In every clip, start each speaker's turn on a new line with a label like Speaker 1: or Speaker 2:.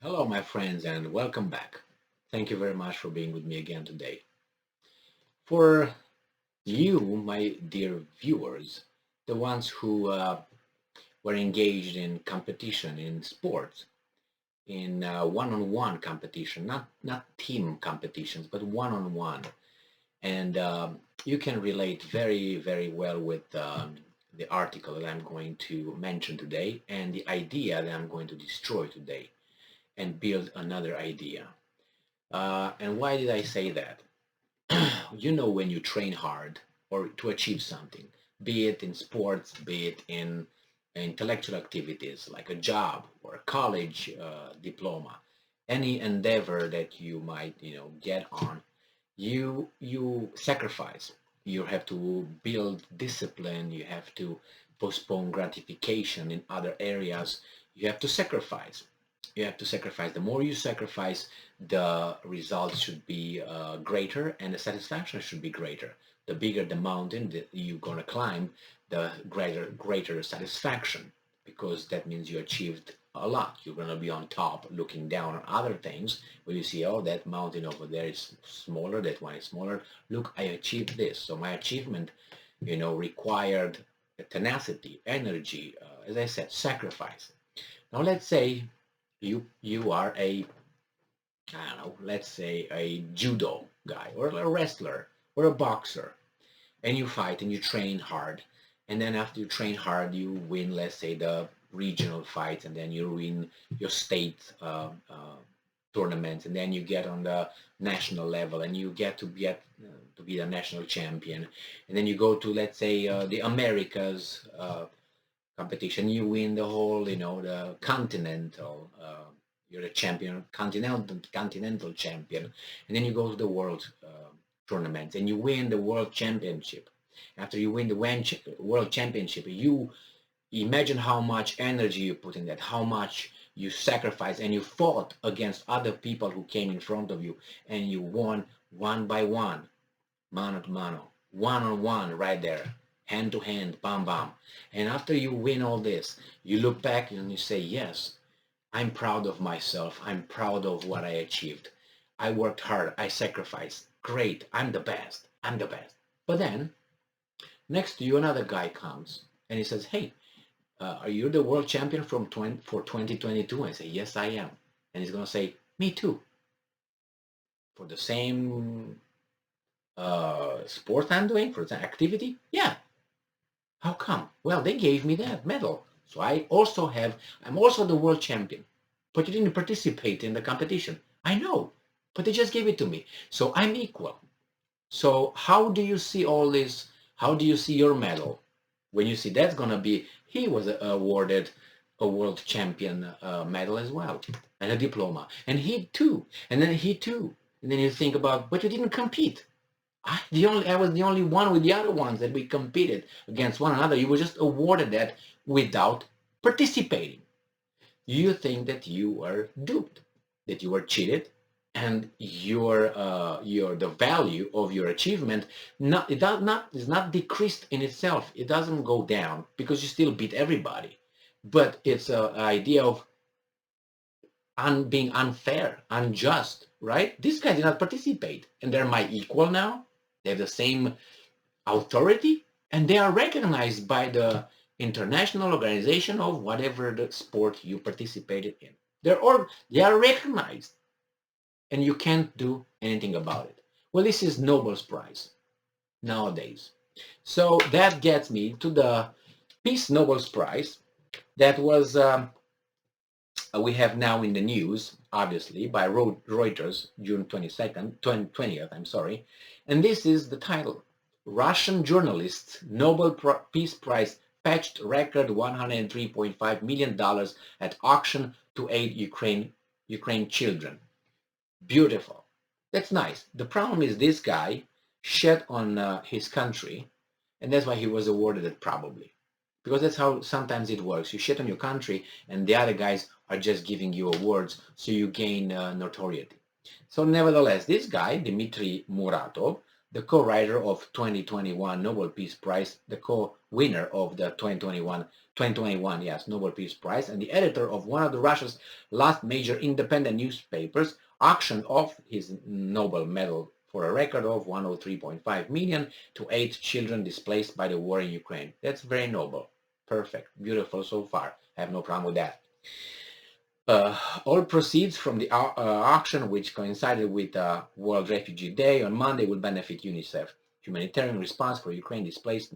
Speaker 1: Hello, my friends, and welcome back. Thank you very much for being with me again today. For you, my dear viewers, the ones who were engaged in competition in sports, in one-on-one competition, not team competitions, but one-on-one, and you can relate very well with the article that I'm going to mention today and the idea that I'm going to destroy today and build another idea. And why did I say that? You know, when you train hard or to achieve something, be it in sports, be it in intellectual activities like a job or a college diploma, any endeavor that you might, get on, you sacrifice. You have to build discipline. You have to postpone gratification in other areas. You have to sacrifice. You have to sacrifice. The more you sacrifice, the results should be greater and the satisfaction should be greater. The bigger the mountain that you're going to climb, the greater satisfaction, because that means you achieved a lot. You're going to be on top looking down on other things where you see, oh, that mountain over there is smaller, that one is smaller. Look, I achieved this. So my achievement, required tenacity, energy, as I said, sacrifice. Now let's say you are a, I don't know, let's say a judo guy or a wrestler or a boxer, and you fight and you train hard, and then after you train hard you win, let's say, the regional fights, and then you win your state tournaments, and then you get on the national level and you get to be the national champion, and then you go to, let's say, the Americas competition. You win the whole, the continental. You're the champion, continental champion, and then you go to the world tournaments and you win the world championship. After you win the world championship, you imagine how much energy you put in that, how much you sacrifice, and you fought against other people who came in front of you, and you won one by one, mano to mano, one on one, right there, hand to hand, bam bam. And after you win all this, you look back and you say, yes, I'm proud of myself. I'm proud of what I achieved. I worked hard. I sacrificed. Great. I'm the best. I'm the best. But then next to you, another guy comes and he says, hey, are you the world champion for 2022? I say, yes, I am. And he's going to say, me too. For the same sport I'm doing, for the activity? Yeah. How come? Well, they gave me that medal. So I'm also the world champion. But you didn't participate in the competition. I know, but they just gave it to me. So I'm equal. So how do you see all this? How do you see your medal? When you see that's going to be, he was awarded a world champion medal as well, and a diploma. And he too. And then he too. And then you think about, but you didn't compete. I was the only one with the other ones that we competed against one another. You were just awarded that without participating. You think that you were duped, that you were cheated, and your the value of your achievement is not decreased in itself. It doesn't go down because you still beat everybody, but it's an idea of being unfair, unjust, right? This guy did not participate, and they're my equal now. They have the same authority, and they are recognized by the international organization of whatever the sport you participated in. They are recognized, and you can't do anything about it. Well, this is Nobel's Prize nowadays. So that gets me to the Peace Nobel's Prize that was we have now in the news, obviously, by Reuters, June 22nd, 20th, I'm sorry. And this is the title. Russian journalists Nobel Peace Prize fetched record $103.5 million at auction to aid Ukraine children. Beautiful. That's nice. The problem is this guy shed on his country, and that's why he was awarded it, probably. Because that's how sometimes it works. You shit on your country, and the other guys are just giving you awards so you gain notoriety. So nevertheless, this guy, Dmitry Muratov, the co-writer of 2021 Nobel Peace Prize, the co-winner of the 2021 2021, yes, Nobel Peace Prize, and the editor of one of the Russia's last major independent newspapers auctioned off his Nobel medal for a record of 103.5 million to 8 children displaced by the war in Ukraine. That's very noble. Perfect. Beautiful so far. I have no problem with that. All proceeds from the auction, which coincided with World Refugee Day on Monday, will benefit UNICEF. Humanitarian response for Ukraine displaced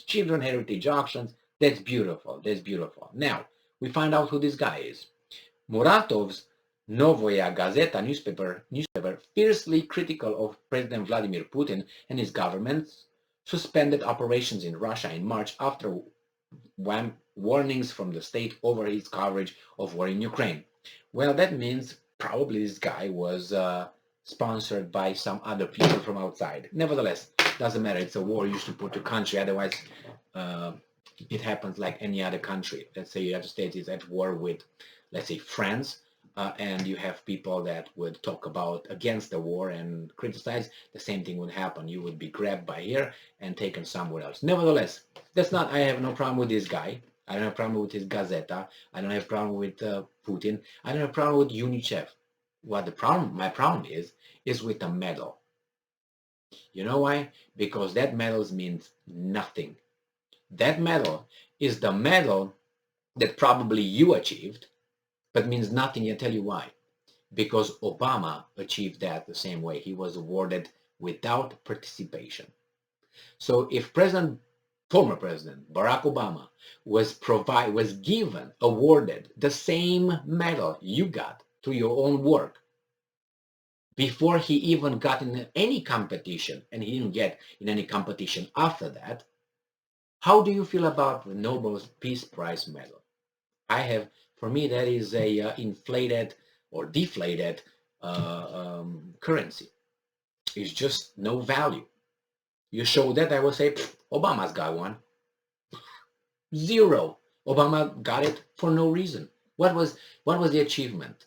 Speaker 1: children, heritage auctions. That's beautiful. That's beautiful. Now, we find out who this guy is. Muratov's Novoya Gazeta newspaper, fiercely critical of President Vladimir Putin and his government, suspended operations in Russia in March after warnings from the state over his coverage of war in Ukraine. Well, that means probably this guy was sponsored by some other people from outside. Nevertheless, doesn't matter. It's a war you support your country. Otherwise, it happens like any other country. Let's say the United States is at war with, let's say, France, and you have people that would talk about against the war and criticize. The same thing would happen. You would be grabbed by here and taken somewhere else. Nevertheless, that's not. I have no problem with this guy. I don't have a problem with his Gazeta. I don't have a problem with Putin. I don't have a problem with UNICEF. What my problem is with the medal. You know why? Because that medal means nothing. That medal is the medal that probably you achieved, but means nothing. I'll tell you why. Because Obama achieved that the same way. He was awarded without participation. So if former President Barack Obama was awarded the same medal you got through your own work, before he even got in any competition, and he didn't get in any competition after that, how do you feel about the Nobel Peace Prize medal? For me, that is a inflated or deflated currency. It's just no value. You show that, I will say, Obama's got one. Zero. Obama got it for no reason. What was the achievement?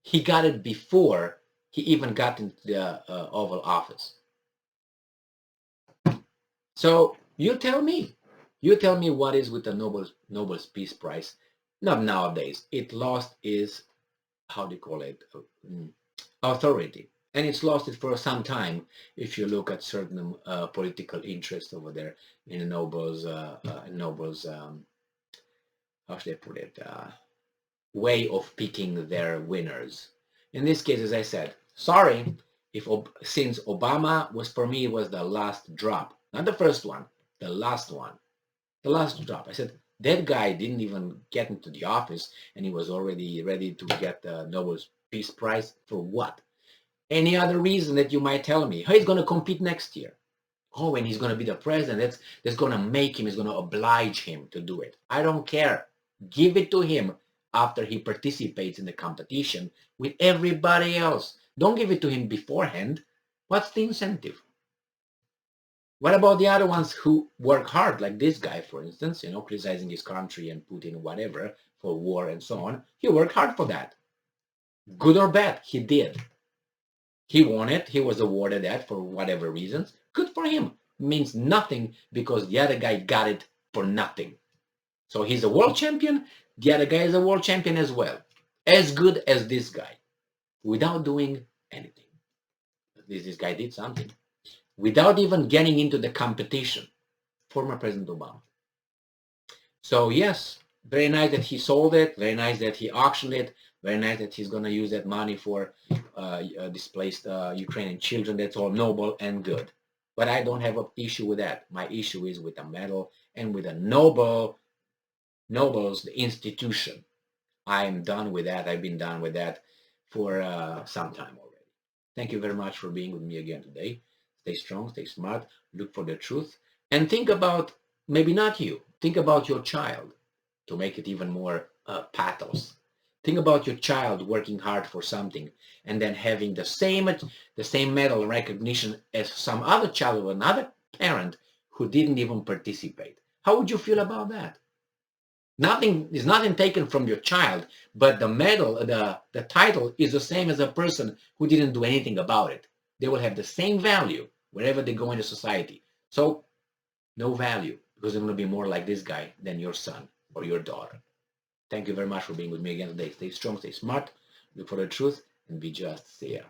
Speaker 1: He got it before he even got into the Oval Office. So you tell me what is with the Nobel Peace Prize. Not nowadays. It lost its, how do you call it, authority. And it's lost it for some time if you look at certain political interests over there in Nobel's, how should I put it, way of picking their winners. In this case, as I said, sorry, since Obama was, for me, was the last drop. Not the first one, the last one. The last drop. I said, that guy didn't even get into the office and he was already ready to get the Nobel Peace Prize for what? Any other reason that you might tell me? He's going to compete next year. Oh, and he's going to be the president. That's going to make him, is going to oblige him to do it. I don't care. Give it to him after he participates in the competition with everybody else. Don't give it to him beforehand. What's the incentive? What about the other ones who work hard, like this guy, for instance, criticizing his country and Putin, whatever, for war and so on? He worked hard for that. Good or bad, he did. He won it. He was awarded that for whatever reasons. Good for him. Means nothing because the other guy got it for nothing. So he's a world champion. The other guy is a world champion as well. As good as this guy. Without doing anything. This guy did something. Without even getting into the competition. Former President Obama. So yes, very nice that he sold it. Very nice that he auctioned it. Very nice that he's going to use that money for displaced Ukrainian children. That's all noble and good. But I don't have an issue with that. My issue is with the medal and with the Nobel's, the institution. I'm done with that. I've been done with that for some time already. Thank you very much for being with me again today. Stay strong, stay smart, look for the truth, and think about, maybe not you, think about your child to make it even more pathos. Think about your child working hard for something and then having the same medal recognition as some other child or another parent who didn't even participate. How would you feel about that? Nothing is nothing taken from your child, but the medal, the title is the same as a person who didn't do anything about it. They will have the same value wherever they go into society. So no value. because they're going to be more like this guy than your son or your daughter. Thank you very much for being with me again today. Stay strong, stay smart, look for the truth, and be just. See ya.